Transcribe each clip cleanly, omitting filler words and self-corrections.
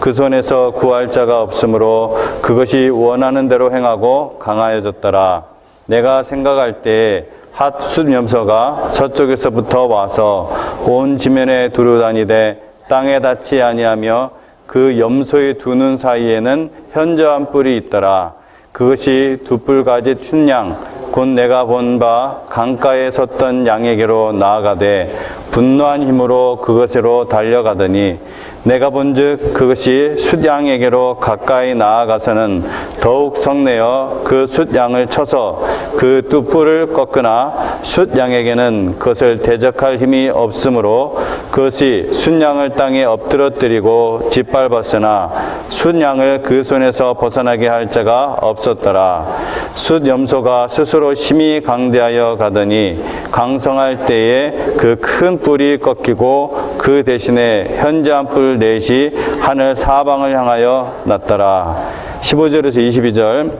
그 손에서 구할 자가 없으므로 그것이 원하는 대로 행하고 강하여졌더라. 내가 생각할 때에 핫 숫염소가 서쪽에서부터 와서 온 지면에 두루다니되 땅에 닿지 아니하며 그 염소의 두 눈 사이에는 현저한 뿔이 있더라. 그것이 두 뿔가지 춘양 곧 내가 본 바 강가에 섰던 양에게로 나아가되 분노한 힘으로 그것으로 달려가더니 내가 본즉 그것이 숫양에게로 가까이 나아가서는 더욱 성내어 그 숫양을 쳐서 그 두 뿔을 꺾으나 숫양에게는 그것을 대적할 힘이 없으므로 그것이 숫양을 땅에 엎드러뜨리고 짓밟았으나 숫양을 그 손에서 벗어나게 할 자가 없었더라. 숫염소가 스스로 심히 강대하여 가더니 강성할 때에 그 큰 뿔이 꺾이고 그 대신에 현저한 뿔 넷이 하늘 사방을 향하여 났더라. 15절에서 22절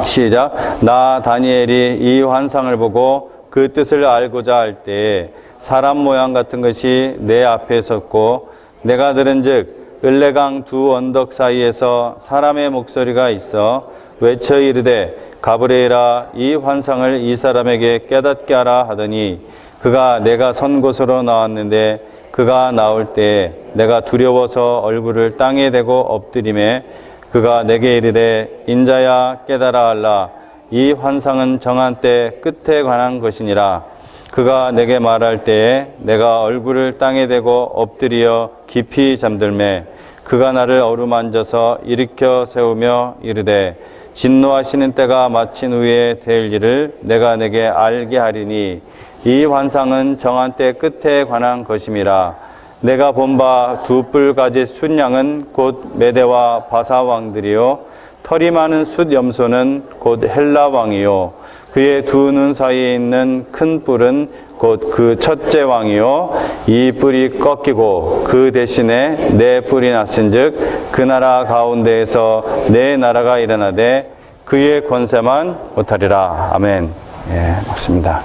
시작. 나 다니엘이 이 환상을 보고 그 뜻을 알고자 할 때에 사람 모양 같은 것이 내 앞에 섰고 내가 들은즉 을레강 두 언덕 사이에서 사람의 목소리가 있어 외쳐 이르되 가브리엘아 이 환상을 이 사람에게 깨닫게 하라 하더니 그가 내가 선 곳으로 나왔는데 그가 나올 때 내가 두려워서 얼굴을 땅에 대고 엎드리매 그가 내게 이르되 인자야 깨달아 알라 이 환상은 정한 때 끝에 관한 것이니라. 그가 내게 말할 때에 내가 얼굴을 땅에 대고 엎드려 깊이 잠들매 그가 나를 어루만져서 일으켜 세우며 이르되 진노하시는 때가 마친 후에 될 일을 내가 내게 알게 하리니 이 환상은 정한 때 끝에 관한 것임이라. 내가 본 바 두 뿔가지 숫양은 곧 메대와 바사 왕들이요 털이 많은 숫염소는 곧 헬라 왕이요 그의 두 눈 사이에 있는 큰 뿔은 곧 그 첫째 왕이요 이 뿔이 꺾이고 그 대신에 네 뿔이 났은즉 그 나라 가운데에서 네 나라가 일어나되 그의 권세만 못하리라. 아멘. 예, 맞습니다.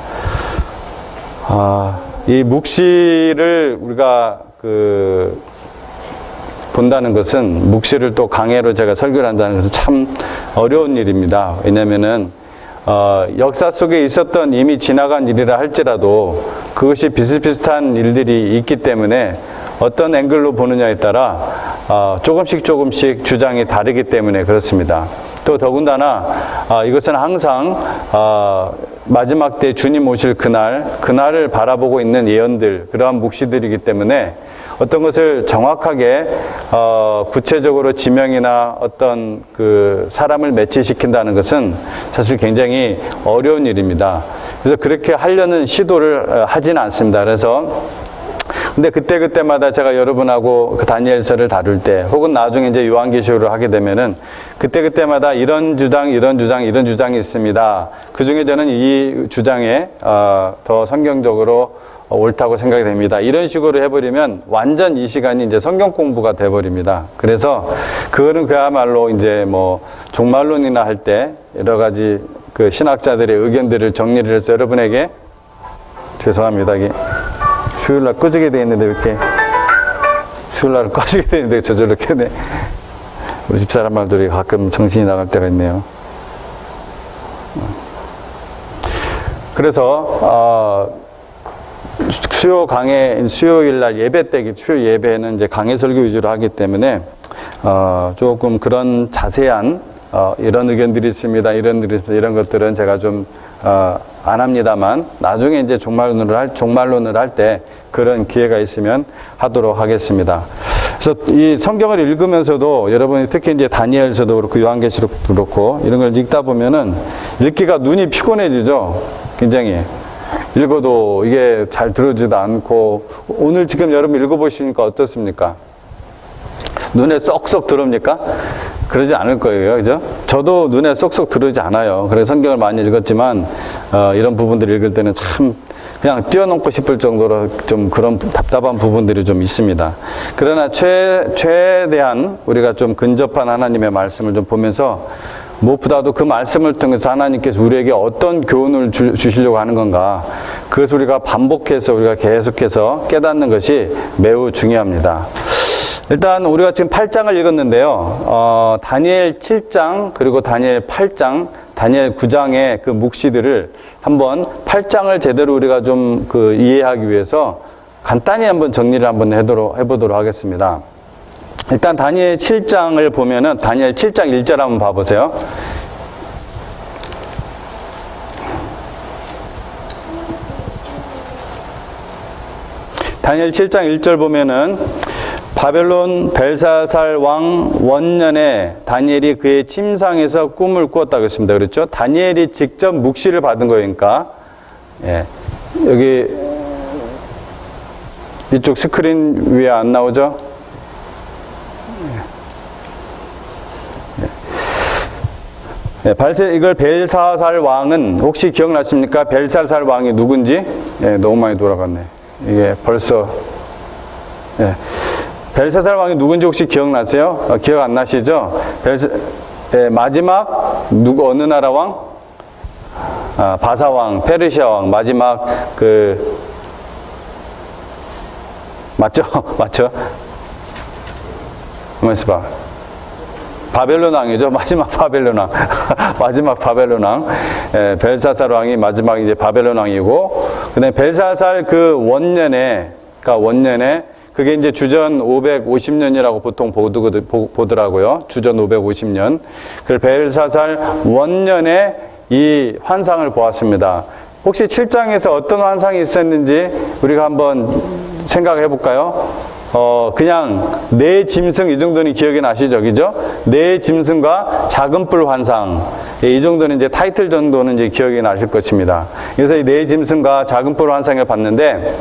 이 묵시를 우리가 본다는 것은 묵시를 또 강해로 제가 설교를 한다는 것은 참 어려운 일입니다. 왜냐하면은 역사 속에 있었던 이미 지나간 일이라 할지라도 그것이 비슷비슷한 일들이 있기 때문에 어떤 앵글로 보느냐에 따라 조금씩 주장이 다르기 때문에 그렇습니다. 또 더군다나 이것은 항상 마지막 때 주님 오실 그날을 바라보고 있는 예언들, 그러한 묵시들이기 때문에 어떤 것을 정확하게 구체적으로 지명이나 어떤 그 사람을 매치시킨다는 것은 사실 굉장히 어려운 일입니다. 그래서 그렇게 하려는 시도를 하지는 않습니다. 그래서 근데 그때마다 제가 여러분하고 그 다니엘서를 다룰 때 혹은 나중에 이제 요한계시록을 하게 되면은 그때마다 이런 주장이 있습니다. 그 중에 저는 이 주장에 더 성경적으로 옳다고 생각이 됩니다. 이런 식으로 해버리면 완전 이 시간이 이제 성경 공부가 돼버립니다. 그래서 그거는 그야말로 이제 뭐 종말론이나 할 때 여러 가지 그 신학자들의 의견들을 정리를 해서 여러분에게 죄송합니다. 이게 수요일날 꺼지게 돼 있는데 이렇게 수요일날 꺼지게 돼 있는데 저절로 켜네. 우리 집사람 말들이 가끔 정신이 나갈 때가 있네요. 그래서 수요일날 예배 때 수요 예배는 이제 강해 설교 위주로 하기 때문에 조금 그런 자세한 이런 의견들이 있습니다. 이런 것들은 제가 좀 안 합니다만 나중에 이제 종말론을 할 때 그런 기회가 있으면 하도록 하겠습니다. 그래서 이 성경을 읽으면서도 여러분이 특히 이제 다니엘서도 그렇고 요한계시록도 그렇고 이런 걸 읽다 보면은 읽기가 눈이 피곤해지죠. 굉장히 읽어도 이게 잘 들어지도 않고 오늘 지금 여러분 읽어보시니까 어떻습니까? 눈에 쏙쏙 들어옵니까? 그러지 않을 거예요. 그죠? 저도 눈에 쏙쏙 들어오지 않아요. 그래서 성경을 많이 읽었지만, 이런 부분들을 읽을 때는 참 그냥 띄워놓고 싶을 정도로 좀 그런 답답한 부분들이 좀 있습니다. 그러나 최대한 우리가 좀 근접한 하나님의 말씀을 좀 보면서 무엇보다도 그 말씀을 통해서 하나님께서 우리에게 어떤 교훈을 주시려고 하는 건가. 그것을 우리가 반복해서 우리가 계속해서 깨닫는 것이 매우 중요합니다. 일단 우리가 지금 8장을 읽었는데요. 다니엘 7장 그리고 다니엘 8장, 다니엘 9장의 그 묵시들을 한번 8장을 제대로 우리가 좀 이해하기 위해서 간단히 한번 정리를 한번 해보도록 하겠습니다. 일단 다니엘 7장을 보면은 다니엘 7장 1절 한번 봐보세요. 다니엘 7장 1절 보면은 바벨론 벨사살 왕 원년에 다니엘이 그의 침상에서 꿈을 꾸었다고 했습니다. 그렇죠? 다니엘이 직접 묵시를 받은 거니까, 예. 여기 이쪽 스크린 위에 안 나오죠? 예. 이걸 벨사살 왕은 혹시 기억나십니까? 벨사살 왕이 누군지? 예, 너무 많이 돌아갔네. 이게 벌써, 예. 벨사살 왕이 누군지 혹시 기억나세요? 기억 안 나시죠? 예, 마지막, 어느 나라 왕? 바사 왕, 페르시아 왕, 마지막, 맞죠? 맞죠? 가만 있어봐. 바벨론 왕이죠. 마지막 바벨론 왕. 마지막 바벨론 왕. 예, 벨사살 왕이 마지막 이제 바벨론 왕이고, 그 다음에 벨사살 원년에, 그게 이제 주전 550년이라고 보통 보더라고요. 주전 550년. 그 벨사살 원년에 이 환상을 보았습니다. 혹시 7장에서 어떤 환상이 있었는지 우리가 한번 생각해 볼까요? 그냥 네 짐승 이 정도는 기억이 나시죠? 그죠? 네 짐승과 작은 뿔 환상. 이 정도는 이제 타이틀 정도는 이제 기억이 나실 것입니다. 그래서 이 네 짐승과 작은 뿔 환상을 봤는데,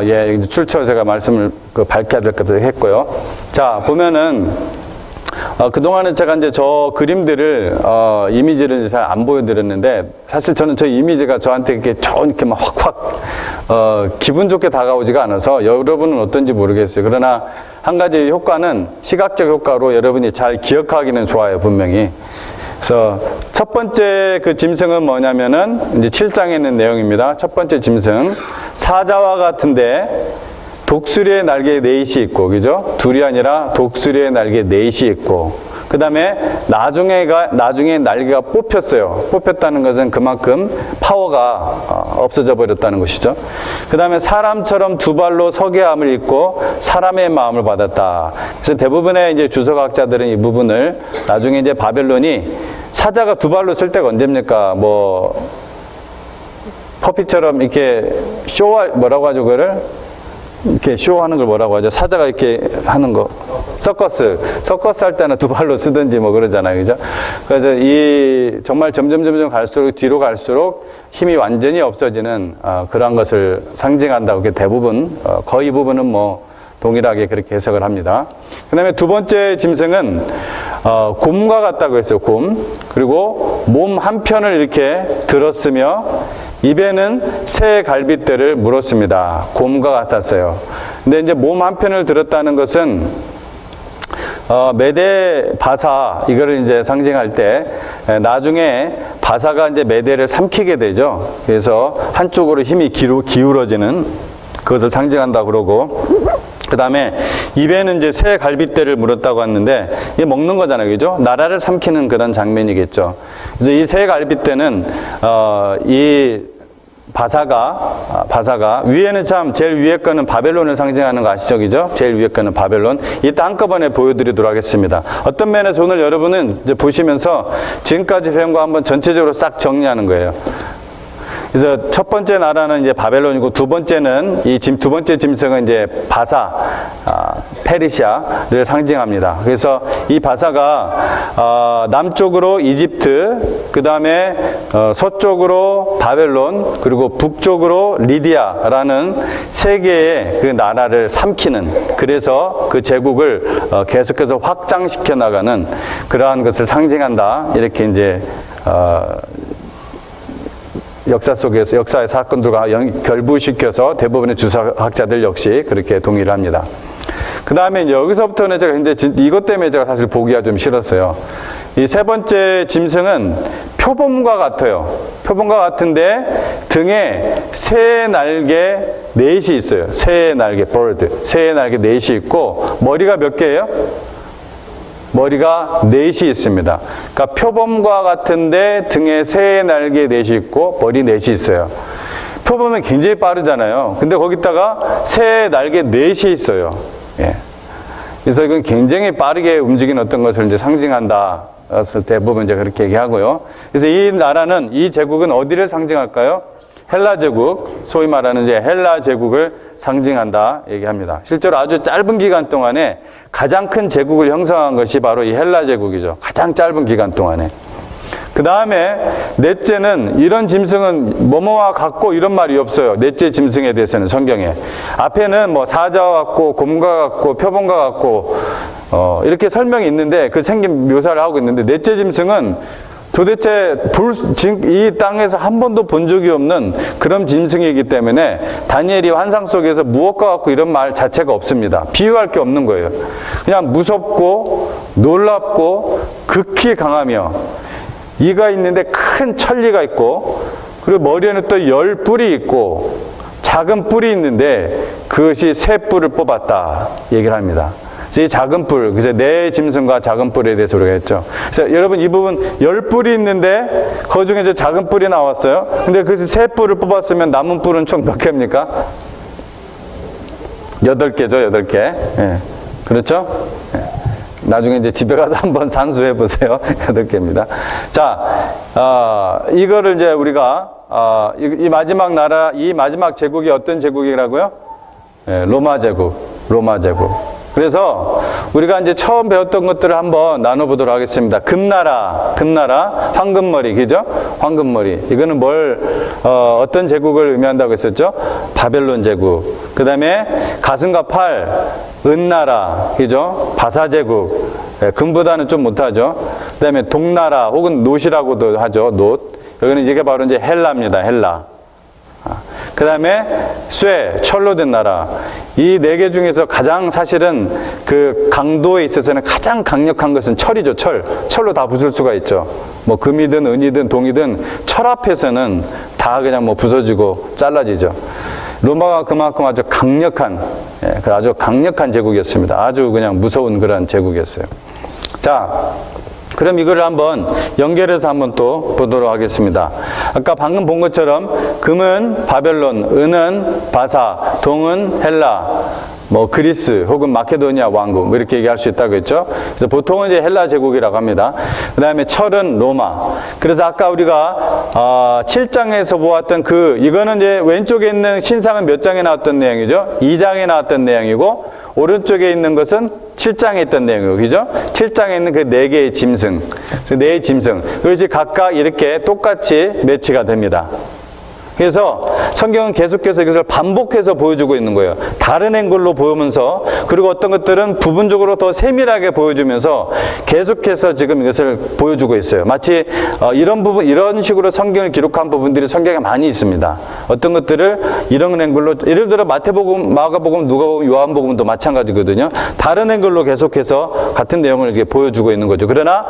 예, 출처 제가 말씀을 밝혀야 될 것을 했고요. 자, 보면은, 그동안은 제가 이제 저 그림들을, 이미지를 잘 안 보여드렸는데, 사실 저는 저 이미지가 저한테 이렇게 막 확, 기분 좋게 다가오지가 않아서 여러분은 어떤지 모르겠어요. 그러나 한 가지 효과는 시각적 효과로 여러분이 잘 기억하기는 좋아요, 분명히. 그래서 첫 번째 그 짐승은 뭐냐면은 이제 7장에 있는 내용입니다. 첫 번째 짐승. 사자와 같은데 독수리의 날개 넷이 있고, 그죠? 둘이 아니라 독수리의 날개 넷이 있고, 그 다음에 나중에 날개가 뽑혔어요. 뽑혔다는 것은 그만큼 파워가 없어져 버렸다는 것이죠. 그 다음에 사람처럼 두 발로 서게 함을 입고 사람의 마음을 받았다. 그래서 대부분의 이제 주석학자들은 이 부분을 나중에 이제 바벨론이 사자가 두 발로 쓸 때가 언제입니까? 퍼피처럼 이렇게 뭐라고 하죠, 그거를? 이렇게 쇼하는 걸 뭐라고 하죠? 사자가 이렇게 하는 거. 서커스 할 때는 두 발로 쓰든지 뭐 그러잖아요. 그죠? 그래서 정말 점점 갈수록, 뒤로 갈수록 힘이 완전히 없어지는, 그러한 것을 상징한다고 대부분, 거의 부분은 동일하게 그렇게 해석을 합니다. 그 다음에 두 번째 짐승은, 곰과 같다고 했어요, 곰. 그리고 몸 한편을 이렇게 들었으며, 입에는 새 갈빗대를 물었습니다. 곰과 같았어요. 근데 이제 몸 한편을 들었다는 것은, 메대 바사, 이거를 이제 상징할 때, 나중에 바사가 이제 메대를 삼키게 되죠. 그래서 한쪽으로 힘이 기울어지는 그것을 상징한다 그러고, 그 다음에 입에는 이제 새 갈빗대를 물었다고 했는데, 이게 먹는 거잖아요. 그죠? 나라를 삼키는 그런 장면이겠죠. 그래서 이 새 갈빗대는, 이 바사가 위에는 참 제일 위에 거는 바벨론을 상징하는 거 아시죠? 그죠? 제일 위에 거는 바벨론. 이따 한꺼번에 보여드리도록 하겠습니다. 어떤 면에서 오늘 여러분은 이제 보시면서 지금까지 배운 거 한번 전체적으로 싹 정리하는 거예요. 그래서 첫 번째 나라는 이제 바벨론이고, 두 번째는 두 번째 짐승은 이제 바사, 페르시아를 상징합니다. 그래서 이 바사가 남쪽으로 이집트, 그 다음에 서쪽으로 바벨론, 그리고 북쪽으로 리디아라는 세 개의 그 나라를 삼키는, 그래서 그 제국을 계속해서 확장시켜 나가는 그러한 것을 상징한다. 이렇게 이제 역사 속에서 역사의 사건들과 결부시켜서 대부분의 주석학자들 역시 그렇게 동의를 합니다. 그 다음에 이제 여기서부터는 제가 이제 이것 때문에 제가 사실 보기가 좀 싫었어요. 이 세 번째 짐승은 표범과 같아요. 표범과 같은데 등에 새 날개 넷이 있어요. 새 날개, bird. 새 날개 넷이 있고 머리가 몇 개예요? 머리가 넷이 있습니다. 그러니까 표범과 같은데 등에 새 날개 넷이 있고 머리 넷이 있어요. 표범은 굉장히 빠르잖아요. 근데 거기다가 새 날개 넷이 있어요. 예. 그래서 이건 굉장히 빠르게 움직이는 어떤 것을 이제 상징한다. 대부분 이제 그렇게 얘기하고요. 그래서 이 나라는, 이 제국은 어디를 상징할까요? 헬라 제국, 소위 말하는 이제 헬라 제국을 상징한다 얘기합니다. 실제로 아주 짧은 기간 동안에 가장 큰 제국을 형성한 것이 바로 이 헬라 제국이죠. 가장 짧은 기간 동안에. 그 다음에 넷째는, 이런 짐승은 뭐뭐와 같고 이런 말이 없어요. 넷째 짐승에 대해서는 성경에. 앞에는 뭐 사자와 같고 곰과 같고 표범과 같고 이렇게 설명이 있는데 그 생긴 묘사를 하고 있는데, 넷째 짐승은 도대체 이 땅에서 한 번도 본 적이 없는 그런 짐승이기 때문에 다니엘이 환상 속에서 무엇과 같고 이런 말 자체가 없습니다. 비유할 게 없는 거예요. 그냥 무섭고 놀랍고 극히 강하며 이가 있는데 큰 천리가 있고, 그리고 머리에는 또 10뿔이 있고 작은 뿔이 있는데 그것이 새 뿔을 뽑았다 얘기를 합니다. 이 작은 뿔, 그래서 네 짐승과 작은 뿔에 대해서 우리가 했죠. 그래서 여러분 이 부분 10뿔이 있는데 그 중에 이제 작은 뿔이 나왔어요. 근데 그래서 새 뿔을 뽑았으면 남은 뿔은 총 몇 개입니까? 8개죠, 8개. 예. 그렇죠? 예. 나중에 이제 집에 가서 한번 산수해 보세요. 8개입니다. 자, 이거를 이제 우리가, 이 마지막 나라, 이 마지막 제국이 어떤 제국이라고요? 예, 로마 제국, 로마 제국. 그래서 우리가 이제 처음 배웠던 것들을 한번 나눠보도록 하겠습니다. 금나라, 황금머리, 그죠? 황금머리. 이거는 어떤 제국을 의미한다고 했었죠? 바벨론 제국. 그 다음에 가슴과 팔, 은나라, 그죠? 바사 제국. 금보다는 좀 못하죠. 그 다음에 동나라, 혹은 놋이라고도 하죠. 놋. 여기는 이게 바로 이제 헬라입니다. 헬라. 그 다음에 쇠, 철로 된 나라. 이 4개 중에서 가장 사실은 그 강도에 있어서는 가장 강력한 것은 철이죠. 철로 다 부술 수가 있죠. 뭐 금이든 은이든 동이든 철 앞에서는 다 그냥 뭐 부서지고 잘라지죠. 로마가 그만큼 아주 강력한 제국이었습니다. 아주 그냥 무서운 그런 제국이었어요. 자, 그럼 이거를 한번 연결해서 한번 또 보도록 하겠습니다. 아까 방금 본 것처럼 금은 바벨론, 은은 바사, 동은 헬라, 뭐 그리스 혹은 마케도니아 왕국 뭐 이렇게 얘기할 수 있다고 했죠. 그래서 보통은 이제 헬라 제국이라고 합니다. 그 다음에 철은 로마. 그래서 아까 우리가 7장에서 보았던 이거는 이제 왼쪽에 있는 신상은 몇 장에 나왔던 내용이죠? 2장에 나왔던 내용이고, 오른쪽에 있는 것은 7장에 있던 내용이고, 그죠? 7장에 있는 그 4개의 짐승. 그 4개의 짐승. 그것이 각각 이렇게 똑같이 매치가 됩니다. 그래서 성경은 계속해서 이것을 반복해서 보여주고 있는 거예요. 다른 앵글로 보이면서, 그리고 어떤 것들은 부분적으로 더 세밀하게 보여주면서 계속해서 지금 이것을 보여주고 있어요. 마치 이런 식으로 성경을 기록한 부분들이 성경에 많이 있습니다. 어떤 것들을 이런 앵글로, 예를 들어 마태복음, 마가복음, 누가복음, 요한복음도 마찬가지거든요. 다른 앵글로 계속해서 같은 내용을 이렇게 보여주고 있는 거죠. 그러나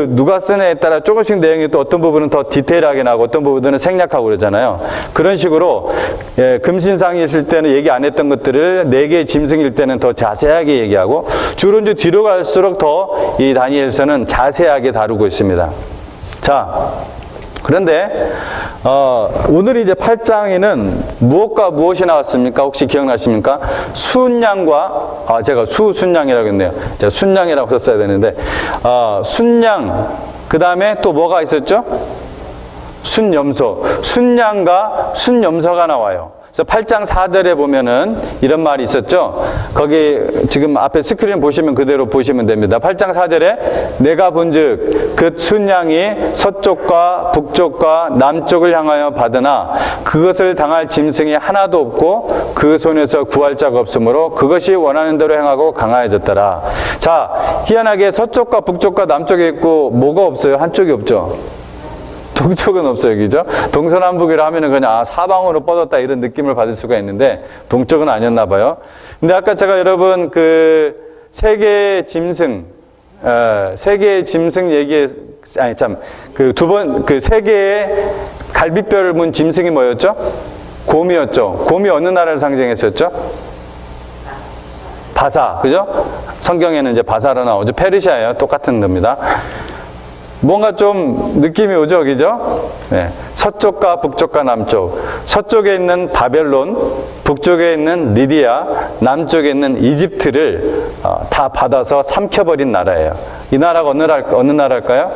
누가 쓰냐에 따라 조금씩 내용이 또 어떤 부분은 더 디테일하게 나오고 어떤 부분은 생략하고 그러잖아요. 그런 식으로 금신상이실 때는 얘기 안 했던 것들을 4개의 짐승일 때는 더 자세하게 얘기하고, 주로 이제 뒤로 갈수록 더 이 다니엘서는 자세하게 다루고 있습니다. 자, 그런데 오늘 이제 8장에는 무엇과 무엇이 나왔습니까? 혹시 기억나십니까? 순양과, 제가 수순양이라고 했네요. 제가 순양이라고 썼어야 되는데, 순양, 그 다음에 또 뭐가 있었죠? 순염소, 순양과 순염소가 나와요. 그래서 8장 4절에 보면은 이런 말이 있었죠. 거기 지금 앞에 스크린 보시면 그대로 보시면 됩니다. 8장 4절에 내가 본즉 그 순양이 서쪽과 북쪽과 남쪽을 향하여 받으나 그것을 당할 짐승이 하나도 없고 그 손에서 구할 자가 없으므로 그것이 원하는 대로 행하고 강하여졌더라. 자, 희한하게 서쪽과 북쪽과 남쪽에 있고 뭐가 없어요? 한쪽이 없죠. 동쪽은 없어요. 그죠? 동서남북이라 하면은 그냥 사방으로 뻗었다 이런 느낌을 받을 수가 있는데 동쪽은 아니었나 봐요. 근데 아까 제가 여러분 그 세계의 짐승 얘기 그 세 개의 갈빗뼈를 문 짐승이 뭐였죠? 곰이었죠. 곰이 어느 나라를 상징했었죠? 바사, 그죠? 성경에는 이제 바사로 나오죠. 페르시아예요. 똑같은 겁니다. 뭔가 좀 느낌이 오죠, 그죠? 네. 서쪽과 북쪽과 남쪽. 서쪽에 있는 바벨론, 북쪽에 있는 리디아, 남쪽에 있는 이집트를 다 받아서 삼켜버린 나라예요. 이 나라가 어느 나라일까요?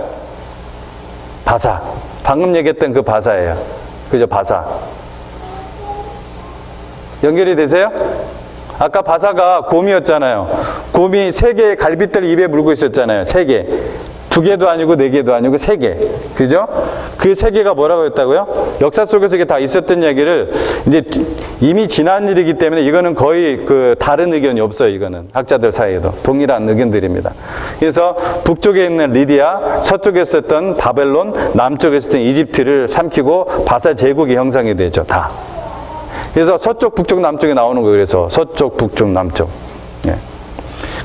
바사. 방금 얘기했던 그 바사예요. 그죠? 바사. 연결이 되세요? 아까 바사가 곰이었잖아요. 곰이 세 개의 갈빗대를 입에 물고 있었잖아요. 세 개. 두 개도 아니고 네 개도 아니고 세 개. 그죠? 그 세 개가 뭐라고 했다고요? 역사 속에서 이게 다 있었던 얘기를 이제 이미 지난 일이기 때문에 이거는 거의 그 다른 의견이 없어요. 이거는 학자들 사이에도 동일한 의견들입니다. 그래서 북쪽에 있는 리디아, 서쪽에 있었던 바벨론, 남쪽에 있었던 이집트를 삼키고 바사 제국이 형성이 되죠. 다. 그래서 서쪽, 북쪽, 남쪽에 나오는 거예요. 그래서 서쪽, 북쪽, 남쪽. 예.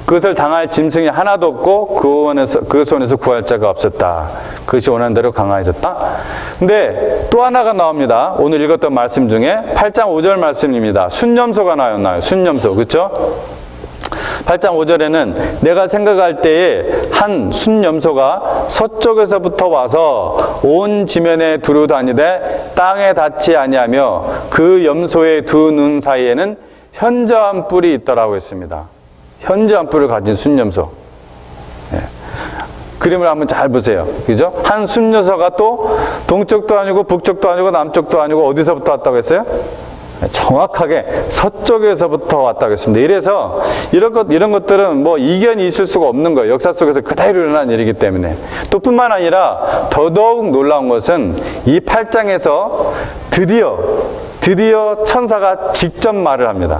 그것을 당할 짐승이 하나도 없고 그 손에서 구할 자가 없었다. 그것이 원하는 대로 강화해졌다. 근데 또 하나가 나옵니다. 오늘 읽었던 말씀 중에 8장 5절 말씀입니다. 순념소가 나왔나요? 순념소. 그렇죠? 8장 5절에는 내가 생각할 때에 한 순염소가 서쪽에서부터 와서 온 지면에 두루 다니되 땅에 닿지 아니하며 그 염소의 두 눈 사이에는 현저한 뿔이 있더라고 했습니다. 현저한 뿔을 가진 순염소. 예. 그림을 한번 잘 보세요. 그죠? 한 순염소가 또 동쪽도 아니고 북쪽도 아니고 남쪽도 아니고 어디서부터 왔다고 했어요? 정확하게 서쪽에서부터 왔다고 했습니다. 이래서 이런 것들은 뭐 이견이 있을 수가 없는 거예요. 역사 속에서 그대로 일어난 일이기 때문에. 또 뿐만 아니라 더더욱 놀라운 것은 이 8장에서 드디어 천사가 직접 말을 합니다.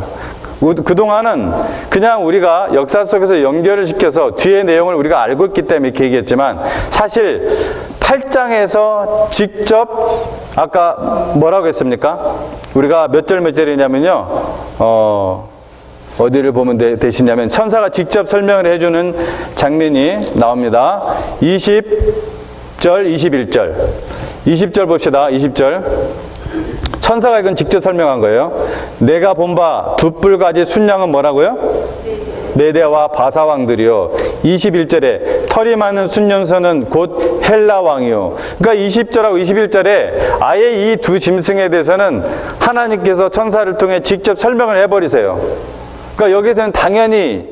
그동안은 그냥 우리가 역사 속에서 연결을 시켜서 뒤의 내용을 우리가 알고 있기 때문에 이렇게 얘기했지만 사실 8장에서 직접 아까 뭐라고 했습니까? 우리가 몇 절이냐면요. 어디를 보면 되시냐면 천사가 직접 설명을 해주는 장면이 나옵니다. 20절, 21절. 20절 봅시다. 20절. 천사가 이건 직접 설명한 거예요. 내가 본 바 두 뿔가지 순양은 뭐라고요? 메대와 바사 왕들이요. 21절에 털이 많은 순염소는 곧 헬라 왕이요. 그러니까 20절하고 21절에 아예 이 두 짐승에 대해서는 하나님께서 천사를 통해 직접 설명을 해버리세요. 그러니까 여기서는 당연히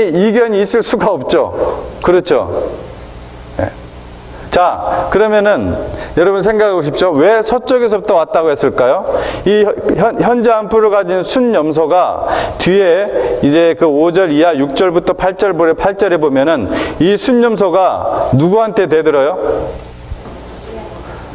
이견이 있을 수가 없죠. 그렇죠? 자, 그러면은 여러분 생각해 보십시오. 왜 서쪽에서부터 왔다고 했을까요? 이 현저한 뿔을 가진 순염소가 뒤에 이제 그 5절 이하 6절부터 8절에 보면은 이 순염소가 누구한테 대들어요?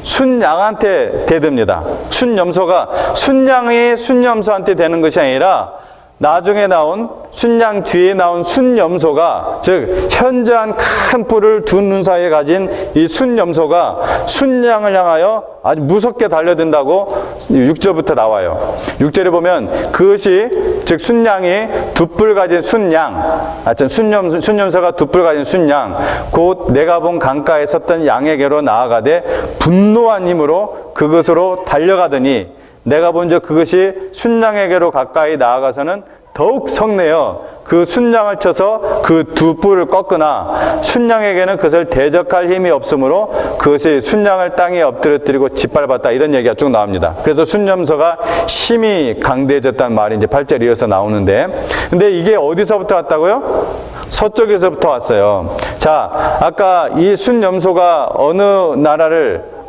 순양한테 대듭니다. 순염소가 순양이 순염소한테 대는 것이 아니라 나중에 나온 순양 뒤에 나온 순염소가 즉 현저한 큰 뿔을 두 눈 사이에 가진 이 순염소가 순양을 향하여 아주 무섭게 달려든다고 6절부터 나와요. 6절에 보면 그것이 즉 순양이 두 뿔 가진 순양, 하여튼 순염소가 두 뿔 가진 순양 곧 내가 본 강가에 섰던 양에게로 나아가되 분노한 힘으로 그것으로 달려가더니 내가 본 적 그것이 순양에게로 가까이 나아가서는 더욱 성내어 그 순양을 쳐서 그 두 뿔을 꺾으나 순양에게는 그것을 대적할 힘이 없으므로 그것이 순양을 땅에 엎드려뜨리고 짓밟았다. 이런 얘기가 쭉 나옵니다. 그래서 순염소가 심히 강대해졌다는 말이 이제 8절 이어서 나오는데 근데 이게 어디서부터 왔다고요? 서쪽에서부터 왔어요. 자, 아까 이 순염소가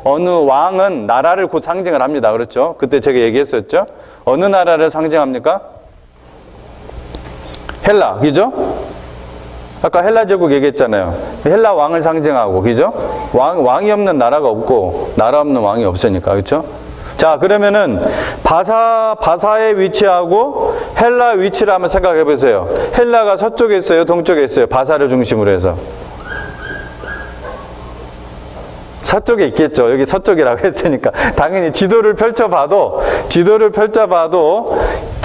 어느 왕은 나라를 곧 상징을 합니다. 그렇죠? 그때 제가 얘기했었죠? 어느 나라를 상징합니까? 헬라, 그죠? 아까 헬라 제국 얘기했잖아요. 헬라 왕을 상징하고, 그죠? 왕이 없는 나라가 없고, 나라 없는 왕이 없으니까, 그렇죠? 자, 그러면은 바사에 위치하고 헬라 위치를 한번 생각해 보세요. 헬라가 서쪽에 있어요, 동쪽에 있어요? 바사를 중심으로 해서. 서쪽에 있겠죠. 여기 서쪽이라고 했으니까 당연히 지도를 펼쳐봐도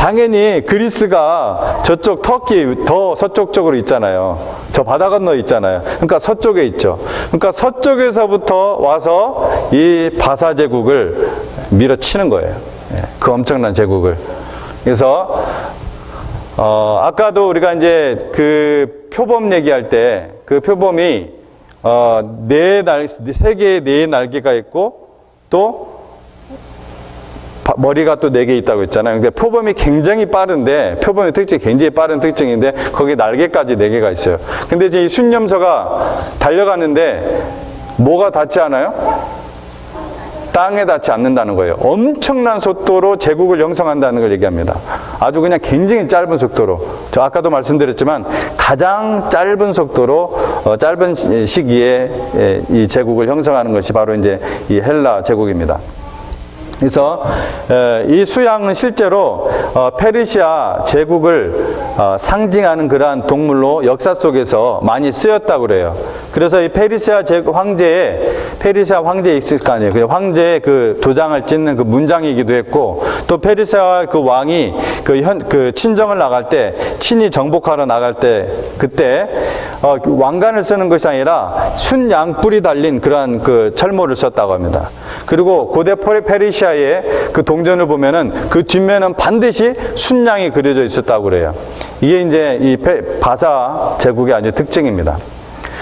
당연히 그리스가 저쪽 터키 더 서쪽 쪽으로 있잖아요. 저 바다 건너 있잖아요. 그러니까 서쪽에 있죠. 그러니까 서쪽에서부터 와서 이 바사 제국을 밀어치는 거예요. 그 엄청난 제국을. 그래서 아까도 우리가 이제 그 표범 얘기할 때 그 표범이 세 개의 네 날개가 있고 또 머리가 또 4개 있다고 했잖아요. 근데 표범이 굉장히 빠른데, 표범의 특징이 굉장히 빠른 특징인데, 거기 날개까지 4개가 있어요. 근데 이제 이 순념서가 달려가는데, 뭐가 닿지 않아요? 땅에 닿지 않는다는 거예요. 엄청난 속도로 제국을 형성한다는 걸 얘기합니다. 아주 그냥 굉장히 짧은 속도로. 저 아까도 말씀드렸지만, 가장 짧은 속도로, 짧은 시기에 이 제국을 형성하는 것이 바로 이제 이 헬라 제국입니다. 그래서 이 수양은 실제로 페르시아 제국을 상징하는 그러한 동물로 역사 속에서 많이 쓰였다고 그래요. 그래서 이 페르시아 황제에 있을 거 아니에요. 그 황제의 그 도장을 찍는 그 문장이기도 했고, 또 페르시아 그 왕이 그 친정을 나갈 때, 친히 정복하러 나갈 때, 그때 왕관을 쓰는 것이 아니라 순양뿔이 달린 그러한 그 철모를 썼다고 합니다. 그리고 고대 페르시아의 그 동전을 보면은 그 뒷면은 반드시 순양이 그려져 있었다고 그래요. 이게 이제 이 바사 제국의 아주 특징입니다.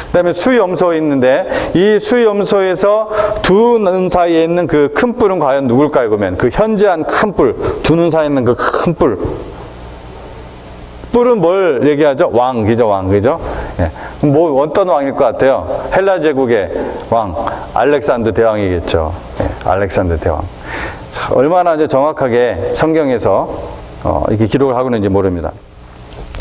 그 다음에 수염소 있는데, 이 수염소에서 두 눈 사이에 있는 그 큰 뿔은 과연 누굴까요? 그러면 그 현저한 큰 뿔, 두 눈 사이에 있는 그 큰 뿔. 뿔은 뭘 얘기하죠? 왕이죠, 왕, 그죠? 예. 뭐, 어떤 왕일 것 같아요? 헬라 제국의 왕, 알렉산더 대왕이겠죠. 예, 알렉산더 대왕. 자, 얼마나 이제 정확하게 성경에서 이렇게 기록을 하고 있는지 모릅니다.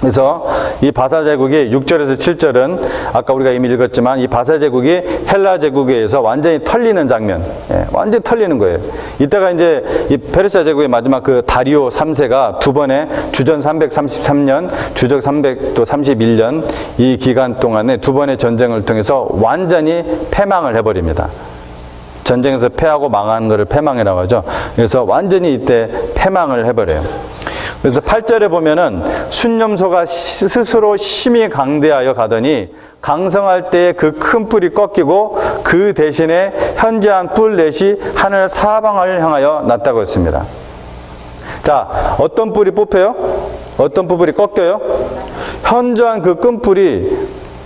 그래서 이 바사 제국이 6절에서 7절은 아까 우리가 이미 읽었지만 이 바사 제국이 헬라 제국에 의해서 완전히 털리는 장면, 완전히 털리는 거예요. 이때가 이제 이 페르시아 제국의 마지막 그 다리오 3세가 두 번의 주전 333년, 주적 331년 이 기간 동안에 두 번의 전쟁을 통해서 완전히 패망을 해버립니다. 전쟁에서 패하고 망하는 것을 패망이라고 하죠. 그래서 완전히 이때 패망을 해버려요. 그래서 8절에 보면은 순념소가 스스로 심히 강대하여 가더니 강성할 때에 그 큰 뿔이 꺾이고 그 대신에 현저한 뿔 넷이 하늘 사방을 향하여 났다고 했습니다. 자, 어떤 뿔이 뽑혀요? 어떤 뿔이 꺾여요? 현저한 그 큰 뿔이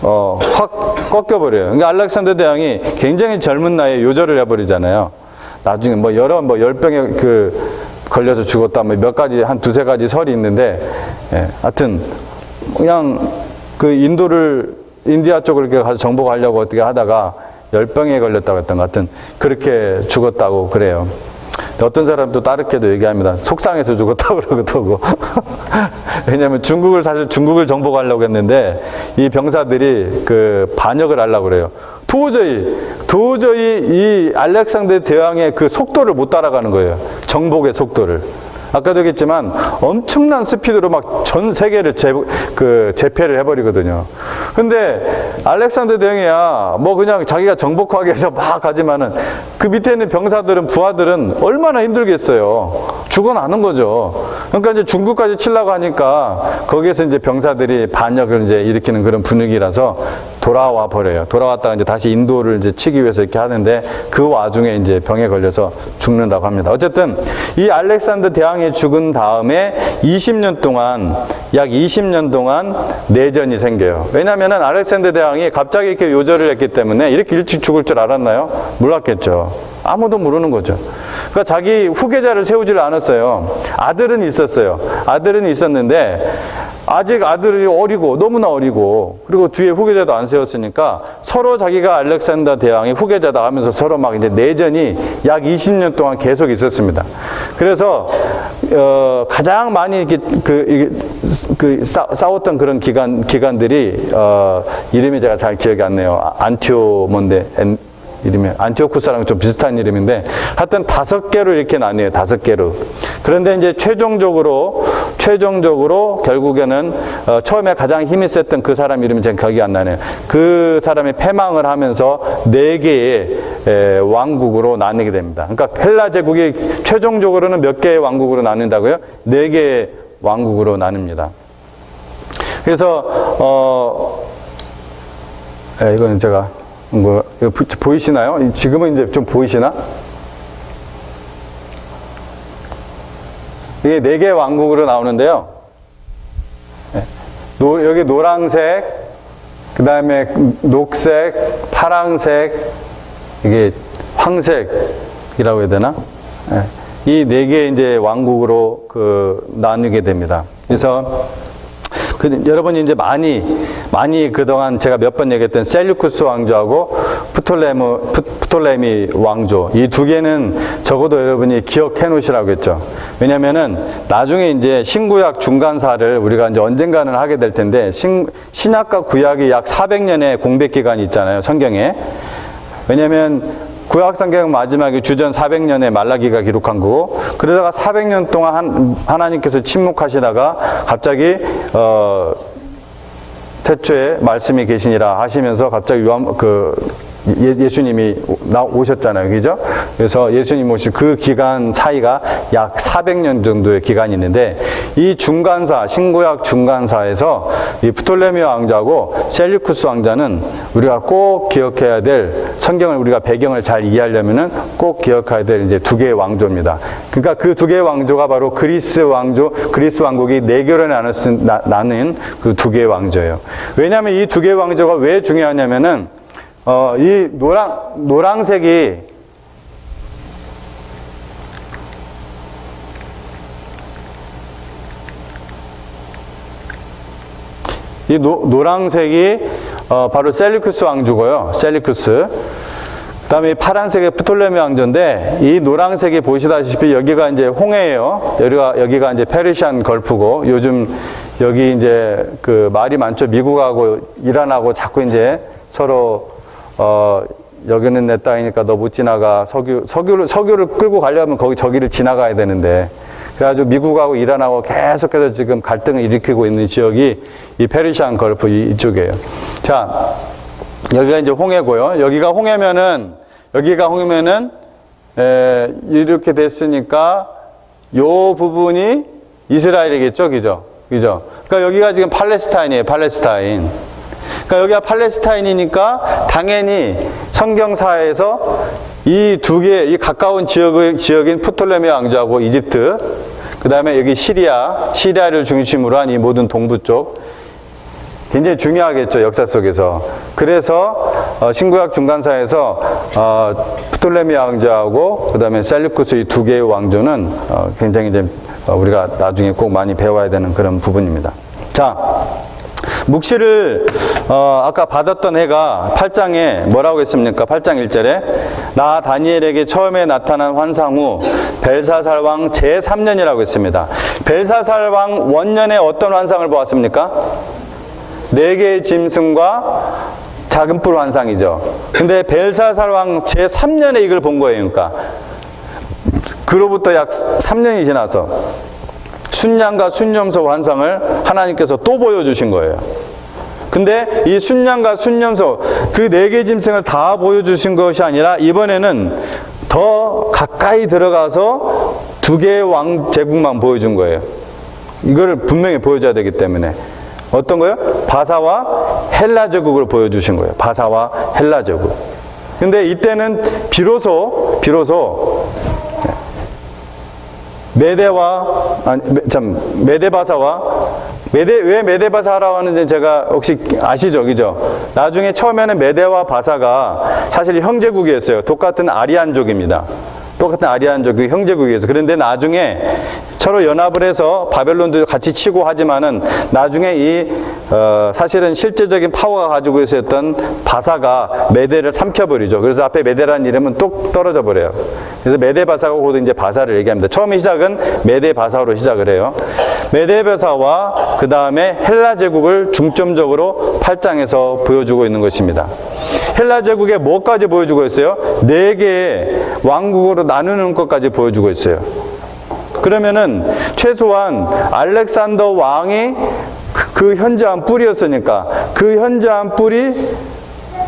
확 꺾여버려요. 그러니까 알렉산더 대왕이 굉장히 젊은 나이에 요절을 해버리잖아요. 나중에 뭐 열병에 걸려서 죽었다, 뭐 몇 가지, 한 두세 가지 설이 있는데, 하여튼, 그냥 그 인디아 쪽을 이렇게 가서 정복하려고 어떻게 하다가 열병에 걸렸다고 했던 것 같은, 그렇게 죽었다고 그래요. 어떤 사람도 따르게도 얘기합니다. 속상해서 죽었다고 그러고. 왜냐면 사실 중국을 정복하려고 했는데, 이 병사들이 반역을 하려고 그래요. 도저히 이 알렉산더 대왕의 그 속도를 못 따라가는 거예요. 정복의 속도를. 아까도 얘기했지만 엄청난 스피드로 막 전 세계를 제패를 해버리거든요. 근데 알렉산더 대왕이야 뭐 그냥 자기가 정복하기 위해서 막 가지만은 그 밑에 있는 병사들은, 부하들은 얼마나 힘들겠어요. 죽어나는 거죠. 그러니까 이제 중국까지 치려고 하니까 거기에서 이제 병사들이 반역을 이제 일으키는 그런 분위기라서 돌아와 버려요. 돌아왔다가 이제 다시 인도를 이제 치기 위해서 이렇게 하는데 그 와중에 이제 병에 걸려서 죽는다고 합니다. 어쨌든 이 알렉산더 대왕이 죽은 다음에 20년 동안, 약 20년 동안 내전이 생겨요. 왜냐면은 알렉산더 대왕이 갑자기 이렇게 요절을 했기 때문에 이렇게 일찍 죽을 줄 알았나요? 몰랐겠죠. 아무도 모르는 거죠. 그러니까 자기 후계자를 세우지를 않았어요. 아들은 있었어요. 아들은 있었는데 아직 아들이 어리고, 너무나 어리고, 그리고 뒤에 후계자도 안 세웠으니까 서로 자기가 알렉산더 대왕의 후계자다 하면서 서로 막 이제 내전이 약 20년 동안 계속 있었습니다. 그래서 가장 많이 이렇게 싸웠던 그런 기간들이 이름이 제가 잘 기억이 안 나요. 이름이 안티오쿠스랑 좀 비슷한 이름인데 하여튼 5개로 이렇게 나뉘어요. 5개로. 그런데 이제 최종적으로 결국에는 처음에 가장 힘이 셌던 그 사람 이름이 제가 기억이 안 나네요. 그 사람이 패망을 하면서 4개의 왕국으로 나뉘게 됩니다. 그러니까 헬라 제국이 최종적으로는 몇 개의 왕국으로 나뉜다고요? 4개의 왕국으로 나뉩니다. 그래서 이거는 제가 이거 보이시나요? 지금은 이제 좀 보이시나? 이게 4개의 왕국으로 나오는데요. 여기 노란색, 그 다음에 녹색, 파란색, 이게 황색이라고 해야 되나? 이 4개의 이제 왕국으로 나누게 됩니다. 그래서 여러분이 이제 많이 그동안 제가 몇 번 얘기했던 셀류쿠스 왕조하고 프톨레미 왕조, 이 2개는 적어도 여러분이 기억해 놓으시라고 했죠. 왜냐면은 나중에 이제 신구약 중간사를 우리가 이제 언젠가는 하게 될 텐데, 신약과 구약이 약 400년의 공백 기간이 있잖아요, 성경에. 왜냐면 구약 성경 마지막에 주전 400년에 말라기가 기록한 거고, 그러다가 400년 동안 하나님께서 침묵하시다가 갑자기 태초에 말씀이 계시니라 하시면서 갑자기 예수님이 오셨잖아요. 그죠? 그래서 예수님 오신 그 기간 사이가 약 400년 정도의 기간이 있는데, 이 중간사, 신구약 중간사에서 이 프톨레미 왕자하고 셀류쿠스 왕자는 우리가 꼭 기억해야 될, 성경을 우리가 배경을 잘 이해하려면은 꼭 기억해야 될 이제 2개의 왕조입니다. 그러니까 그 2개의 왕조가 바로 그리스 왕국이 4개로 나눈 그 2개의 왕조예요. 왜냐하면 이 2개의 왕조가 왜 중요하냐면은 이 노란색이 바로 셀류쿠스 왕조고요. 셀류쿠스. 그다음에 이 파란색이 프톨레미 왕조인데, 이 노란색이 보시다시피 여기가 이제 홍해예요. 여기가 이제 페르시안 걸프고, 요즘 여기 이제 말이 많죠. 미국하고 이란하고 자꾸 이제 서로 여기는 내 땅이니까 너 못 지나가. 석유를 끌고 가려면 저기를 지나가야 되는데, 그래가지고 미국하고 이란하고 계속해서 지금 갈등을 일으키고 있는 지역이 이 페르시안 걸프 이쪽이에요. 자, 여기가 이제 홍해고요. 여기가 홍해면은 이렇게 됐으니까 요 부분이 이스라엘이겠죠, 그죠? 그러니까 여기가 지금 팔레스타인이에요, 팔레스타인. 그러니까 여기가 팔레스타인이니까 당연히 성경사에서 이 2개, 이 가까운 지역인 프톨레미 왕조하고 이집트, 그 다음에 여기 시리아를 중심으로 한 이 모든 동부 쪽, 굉장히 중요하겠죠, 역사 속에서. 그래서 신구약 중간사에서 프톨레미 왕조하고 그 다음에 셀류쿠스 이 2개의 왕조는 굉장히 이제 우리가 나중에 꼭 많이 배워야 되는 그런 부분입니다. 자, 묵시를 아까 받았던 해가 8장에 뭐라고 했습니까? 8장 1절에 나 다니엘에게 처음에 나타난 환상 후 벨사살 왕 제3년이라고 했습니다. 벨사살 왕 원년에 어떤 환상을 보았습니까? 4개의 짐승과 작은 뿔 환상이죠. 근데 벨사살 왕 제3년에 이걸 본 거예요. 그러니까 그로부터 약 3년이 지나서 순양과 순염소 환상을 하나님께서 또 보여주신 거예요. 근데 이 순양과 순염소 그 4개 짐승을 다 보여주신 것이 아니라 이번에는 더 가까이 들어가서 2개의 왕 제국만 보여준 거예요. 이거를 분명히 보여줘야 되기 때문에. 어떤 거요? 바사와 헬라 제국을 보여주신 거예요. 바사와 헬라 제국. 근데 이때는 비로소 왜 메데바사라고 하는지 제가 혹시 아시죠? 그죠? 나중에 처음에는 메데와 바사가 사실 형제국이었어요. 똑같은 아리안족입니다. 똑같은 아리안족이 형제국이었어요. 그런데 나중에 서로 연합을 해서 바벨론도 같이 치고 하지만은 나중에 사실은 실제적인 파워가 가지고 있었던 바사가 메데를 삼켜버리죠. 그래서 앞에 메데라는 이름은 뚝 떨어져 버려요. 그래서 메데바사가 곧 이제 바사를 얘기합니다. 처음에 시작은 메데바사로 시작을 해요. 메데바사와 그 다음에 헬라 제국을 중점적으로 8장에서 보여주고 있는 것입니다. 헬라 제국에 뭐까지 보여주고 있어요? 4개의 왕국으로 나누는 것까지 보여주고 있어요. 그러면은 최소한 알렉산더 왕이 그 현저한 뿔이었으니까 그 현저한 뿔이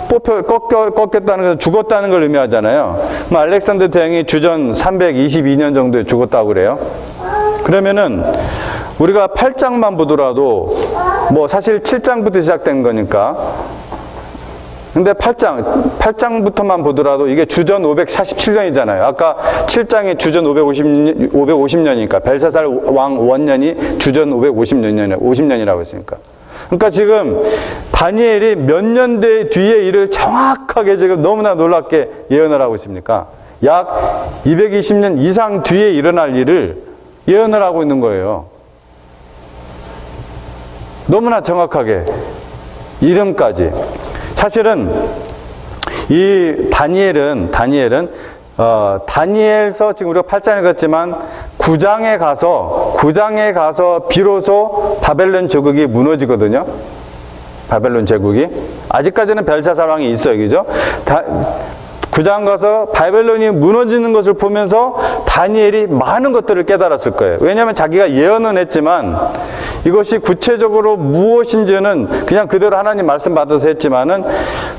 꺾였다는 것은 죽었다는 걸 의미하잖아요. 그럼 알렉산더 대왕이 주전 322년 정도에 죽었다고 그래요. 그러면은 우리가 8장만 보더라도 뭐 사실 7장부터 시작된 거니까. 근데 8장부터만 보더라도 이게 주전 547년이잖아요. 아까 7장이 주전 550년이니까 벨사살 왕 원년이 주전 50년이라고 했으니까. 그러니까 지금 다니엘이 몇 년대 뒤의 일을 정확하게 지금 너무나 놀랍게 예언을 하고 있습니까? 약 220년 이상 뒤에 일어날 일을 예언을 하고 있는 거예요. 너무나 정확하게 이름까지. 사실은 이 다니엘은 다니엘서 지금 우리가 8장 읽었지만 9장에 가서 비로소 바벨론 제국이 무너지거든요. 바벨론 제국이. 아직까지는 벨사살 왕이 있어요. 그죠? 9장 가서 바벨론이 무너지는 것을 보면서 다니엘이 많은 것들을 깨달았을 거예요. 왜냐하면 자기가 예언은 했지만 이것이 구체적으로 무엇인지는 그냥 그대로 하나님 말씀 받아서 했지만은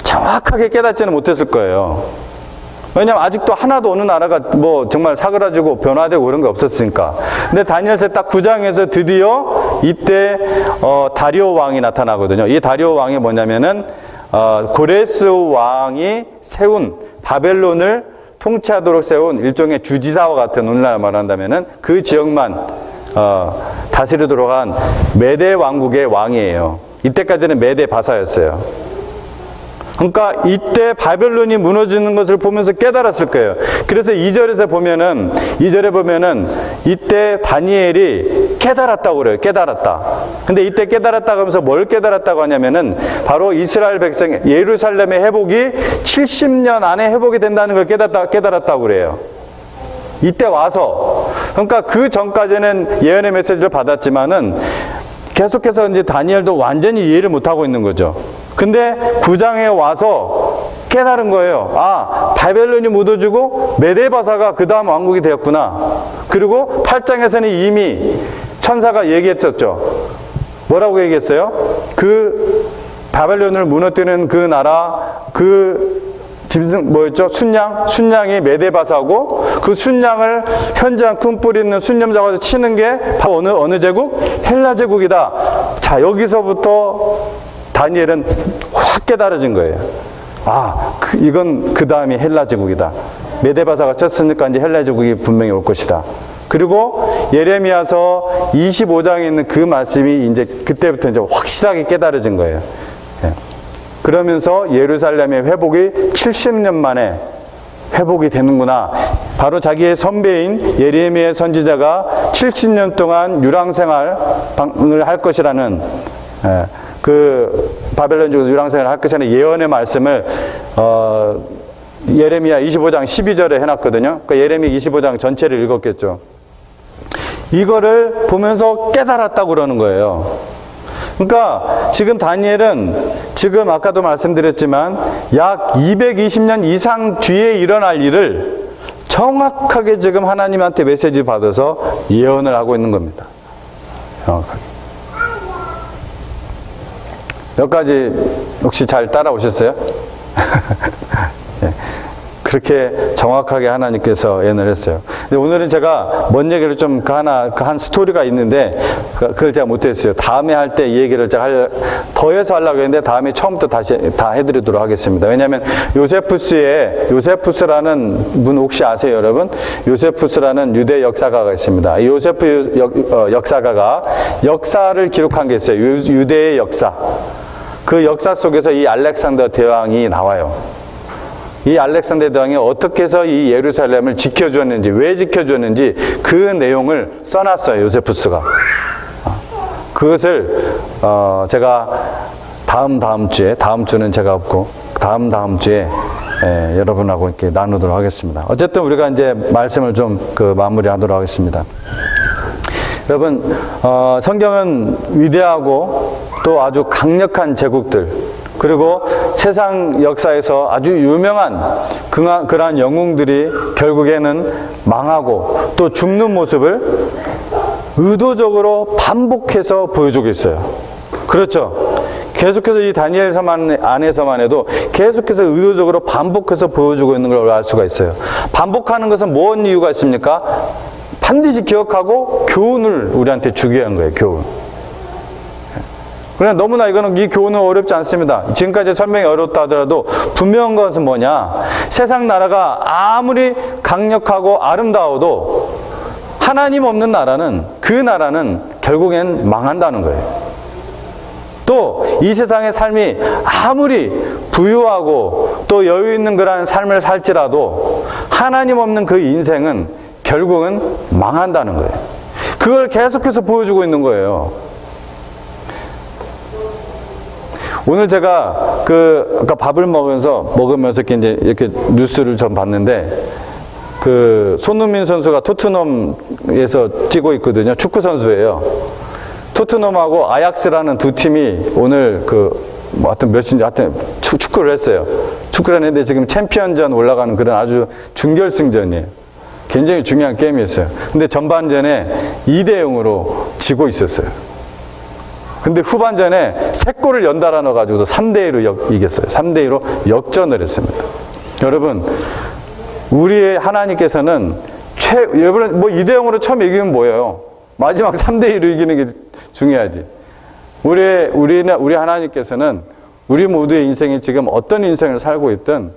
정확하게 깨닫지는 못했을 거예요. 왜냐하면 아직도 하나도 어느 나라가 뭐 정말 사그라지고 변화되고 그런 게 없었으니까. 근데 다니엘서 딱 9장에서 드디어 이때 다리오 왕이 나타나거든요. 이 다리오 왕이 뭐냐면은 고레스 왕이 세운 바벨론을 통치하도록 세운 일종의 주지사와 같은, 오늘날 말한다면은 그 지역만 다스리도록 한 메대 왕국의 왕이에요. 이때까지는 메대 바사였어요. 그러니까 이때 바벨론이 무너지는 것을 보면서 깨달았을 거예요. 그래서 2절에 보면은 이때 다니엘이 깨달았다고 그래요. 깨달았다. 근데 이때 깨달았다고 하면서 뭘 깨달았다고 하냐면은 바로 이스라엘 백성 예루살렘의 회복이 70년 안에 회복이 된다는 걸 깨달았다고 그래요. 이때 와서. 그러니까 그 전까지는 예언의 메시지를 받았지만은 계속해서 이제 다니엘도 완전히 이해를 못하고 있는 거죠. 근데 9장에 와서 깨달은 거예요. 아, 바벨론이 묻어주고 메데바사가 그 다음 왕국이 되었구나. 그리고 8장에서는 이미 천사가 얘기했었죠. 뭐라고 얘기했어요? 그 바벨론을 무너뜨리는 그 나라, 그 짐승 뭐였죠? 순양이 메데바사고, 그 순양을 현장 큰 뿔 있는 순념자가 치는 게 바로 어느 제국? 헬라 제국이다. 자, 여기서부터 다니엘은 확 깨달아진 거예요. 아, 이건 그 다음이 헬라 제국이다. 메데바사가 쳤으니까 이제 헬라 제국이 분명히 올 것이다. 그리고 예레미야서 25장에 있는 그 말씀이 이제 그때부터 이제 확실하게 깨달아진 거예요. 예. 그러면서 예루살렘의 회복이 70년 만에 회복이 되는구나. 바로 자기의 선배인 예레미야 선지자가 70년 동안 유랑생활을 할 것이라는, 그 바벨론 쪽에서 유랑생활을 할 것이라는 예언의 말씀을 예레미야 25장 12절에 해놨거든요. 그러니까 예레미야 25장 전체를 읽었겠죠. 이거를 보면서 깨달았다고 그러는 거예요. 그러니까 지금 다니엘은 지금 아까도 말씀드렸지만 약 220년 이상 뒤에 일어날 일을 정확하게 지금 하나님한테 메시지 받아서 예언을 하고 있는 겁니다. 정확하게. 여기까지 혹시 잘 따라오셨어요? 네. 그렇게 정확하게 하나님께서 예언을 했어요. 근데 오늘은 제가 뭔 얘기를 좀 한 스토리가 있는데 그걸 제가 못했어요. 다음에 할 때 이 얘기를 제가 더해서 하려고 했는데 다음에 처음부터 다시 다 해드리도록 하겠습니다. 왜냐하면 요세푸스라는 분 혹시 아세요, 여러분? 요세푸스라는 유대 역사가가 있습니다. 이 요세프 역사가가 역사를 기록한 게 있어요. 유대의 역사. 그 역사 속에서 이 알렉산더 대왕이 나와요. 이 알렉산더 대왕이 어떻게 해서 이 예루살렘을 지켜주었는지, 왜 지켜주었는지 그 내용을 써놨어요, 요세푸스가. 그것을 제가 다음 주는 제가 없고 다음 주에 여러분하고 이렇게 나누도록 하겠습니다. 어쨌든 우리가 이제 말씀을 좀 마무리하도록 하겠습니다. 여러분, 성경은 위대하고 또 아주 강력한 제국들, 그리고 세상 역사에서 아주 유명한 그러한 영웅들이 결국에는 망하고 또 죽는 모습을 의도적으로 반복해서 보여주고 있어요. 그렇죠? 계속해서 이 다니엘서 안에서만 해도 계속해서 의도적으로 반복해서 보여주고 있는 걸 알 수가 있어요. 반복하는 것은 뭔 이유가 있습니까? 반드시 기억하고 교훈을 우리한테 주게 한 거예요. 교훈. 그러나 너무나 이 교훈은 어렵지 않습니다. 지금까지 설명이 어렵다 하더라도 분명한 것은 뭐냐? 세상 나라가 아무리 강력하고 아름다워도 하나님 없는 나라는, 그 나라는 결국엔 망한다는 거예요. 또 이 세상의 삶이 아무리 부유하고 또 여유 있는 그러한 삶을 살지라도 하나님 없는 그 인생은 결국은 망한다는 거예요. 그걸 계속해서 보여주고 있는 거예요. 오늘 제가 아까 밥을 먹으면서 이렇게 뉴스를 좀 봤는데, 손흥민 선수가 토트넘에서 뛰고 있거든요. 축구 선수예요. 토트넘하고 아약스라는 두 팀이 오늘 하여튼 축구를 했어요. 축구를 했는데 지금 챔피언전 올라가는 그런 아주 준결승전이에요. 굉장히 중요한 게임이었어요. 근데 전반전에 2대0으로 지고 있었어요. 근데 후반전에 3골을 연달아 넣어가지고서 3대2로 이겼어요. 3대2로 역전을 했습니다. 여러분, 우리의 하나님께서는 여러분, 2대0으로 처음 이기면 뭐예요? 마지막 3대2로 이기는 게 중요하지. 우리 하나님께서는 우리 모두의 인생이 지금 어떤 인생을 살고 있든,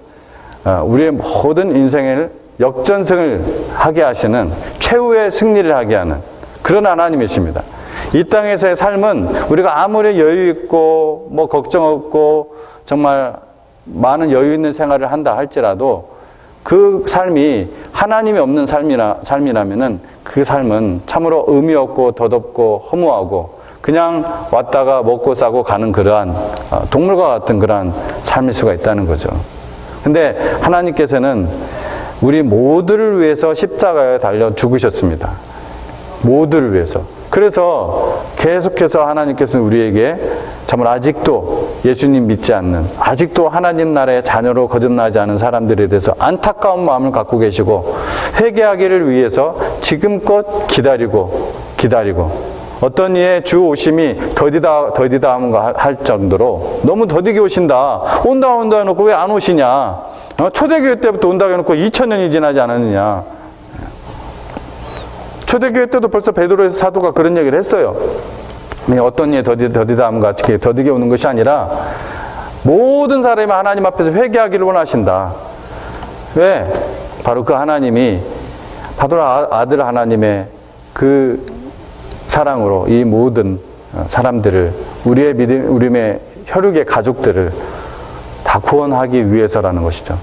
우리의 모든 인생을 역전승을 하게 하시는, 최후의 승리를 하게 하는 그런 하나님이십니다. 이 땅에서의 삶은 우리가 아무리 여유 있고 걱정 없고 정말 많은 여유 있는 생활을 한다 할지라도 그 삶이 하나님이 없는 삶이라면은 그 삶은 참으로 의미 없고 덧없고 허무하고 그냥 왔다가 먹고 싸고 가는 그러한 동물과 같은 그러한 삶일 수가 있다는 거죠. 근데 하나님께서는 우리 모두를 위해서 십자가에 달려 죽으셨습니다. 모두를 위해서. 그래서 계속해서 하나님께서는 우리에게 정말 아직도 예수님 믿지 않는, 아직도 하나님 나라의 자녀로 거듭나지 않은 사람들에 대해서 안타까운 마음을 갖고 계시고 회개하기를 위해서 지금껏 기다리고 어떤 이의 주 오심이 더디다 할 정도로 너무 더디게 오신다. 온다 해놓고 왜 안 오시냐. 초대교회 때부터 온다고 해놓고 2000년이 지나지 않았느냐. 초대교회 때도 벌써 베드로 사도가 그런 얘기를 했어요. 어떤 이에 더디다 함과 같이 더디게 오는 것이 아니라 모든 사람이 하나님 앞에서 회개하기를 원하신다. 왜? 바로 그 하나님이 바로 아들 하나님의 그 사랑으로 이 모든 사람들을, 우리의 우리의 혈육의 가족들을 다 구원하기 위해서라는 것이죠.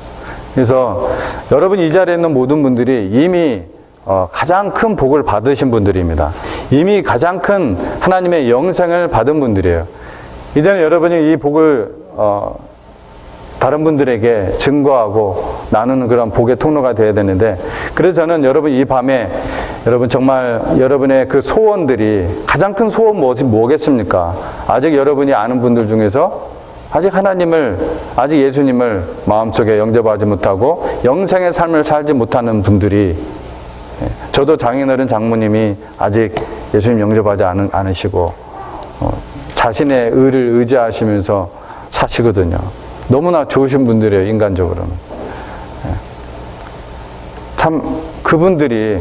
그래서 여러분 이 자리에 있는 모든 분들이 이미 가장 큰 복을 받으신 분들입니다. 이미 가장 큰 하나님의 영생을 받은 분들이에요. 이제는 여러분이 이 복을 다른 분들에게 증거하고 나누는 그런 복의 통로가 되어야 되는데, 그래서 저는 여러분 이 밤에 여러분 정말 여러분의 그 소원들이, 가장 큰 소원 뭐겠습니까? 아직 여러분이 아는 분들 중에서 아직 아직 예수님을 마음속에 영접하지 못하고 영생의 삶을 살지 못하는 분들이, 저도 장인어른 장모님이 아직 예수님 영접하지 않으시고 자신의 의를 의지하시면서 사시거든요. 너무나 좋으신 분들이에요, 인간적으로는. 참 그분들이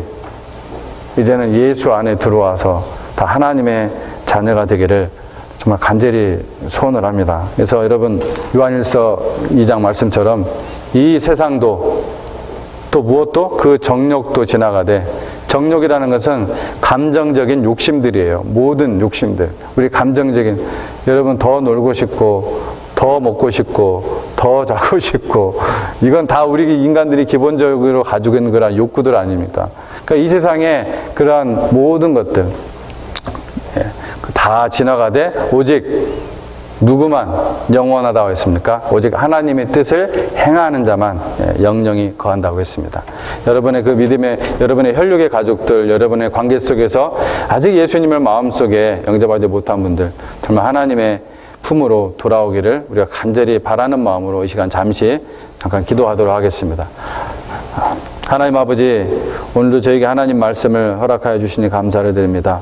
이제는 예수 안에 들어와서 다 하나님의 자녀가 되기를 정말 간절히 소원을 합니다. 그래서 여러분 요한일서 2장 말씀처럼 이 세상도 또 무엇도 그 정욕도 지나가되, 정욕이라는 것은 감정적인 욕심들이에요. 모든 욕심들. 우리 감정적인, 여러분 더 놀고 싶고 더 먹고 싶고 더 자고 싶고, 이건 다 우리 인간들이 기본적으로 가지고 있는 그런 욕구들 아닙니까? 그러니까 이 세상에 그러한 모든 것들 다 지나가되 오직 누구만 영원하다고 했습니까? 오직 하나님의 뜻을 행하는 자만 영영이 거한다고 했습니다. 여러분의 그 믿음의, 여러분의 혈육의 가족들, 여러분의 관계 속에서 아직 예수님을 마음속에 영접하지 못한 분들, 정말 하나님의 품으로 돌아오기를 우리가 간절히 바라는 마음으로 이 시간 잠시 잠깐 기도하도록 하겠습니다. 하나님 아버지, 오늘도 저에게 하나님 말씀을 허락하여 주시니 감사를 드립니다.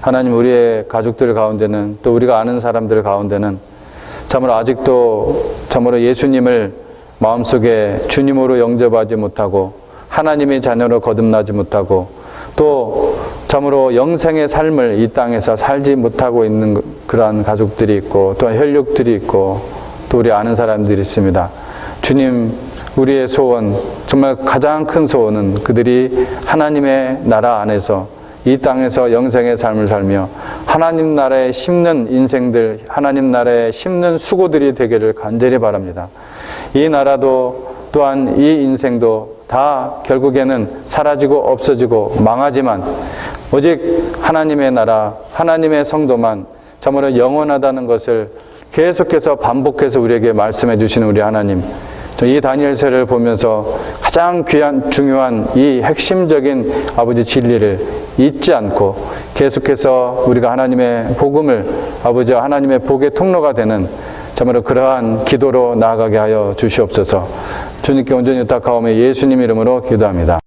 하나님, 우리의 가족들 가운데는, 또 우리가 아는 사람들 가운데는 참으로 아직도 참으로 예수님을 마음속에 주님으로 영접하지 못하고 하나님의 자녀로 거듭나지 못하고 또 참으로 영생의 삶을 이 땅에서 살지 못하고 있는 그러한 가족들이 있고 또 혈육들이 있고 또 우리 아는 사람들이 있습니다. 주님, 우리의 소원, 정말 가장 큰 소원은 그들이 하나님의 나라 안에서 이 땅에서 영생의 삶을 살며 하나님 나라에 심는 인생들, 하나님 나라에 심는 수고들이 되기를 간절히 바랍니다. 이 나라도 또한 이 인생도 다 결국에는 사라지고 없어지고 망하지만 오직 하나님의 나라, 하나님의 성도만 참으로 영원하다는 것을 계속해서 반복해서 우리에게 말씀해 주시는 우리 하나님, 이 다니엘서를 보면서 가장 중요한 이 핵심적인 아버지 진리를 잊지 않고 계속해서 우리가 하나님의 복음을 아버지 하나님의 복의 통로가 되는 참으로 그러한 기도로 나아가게 하여 주시옵소서. 주님께 온전히 부탁하오며 예수님 이름으로 기도합니다.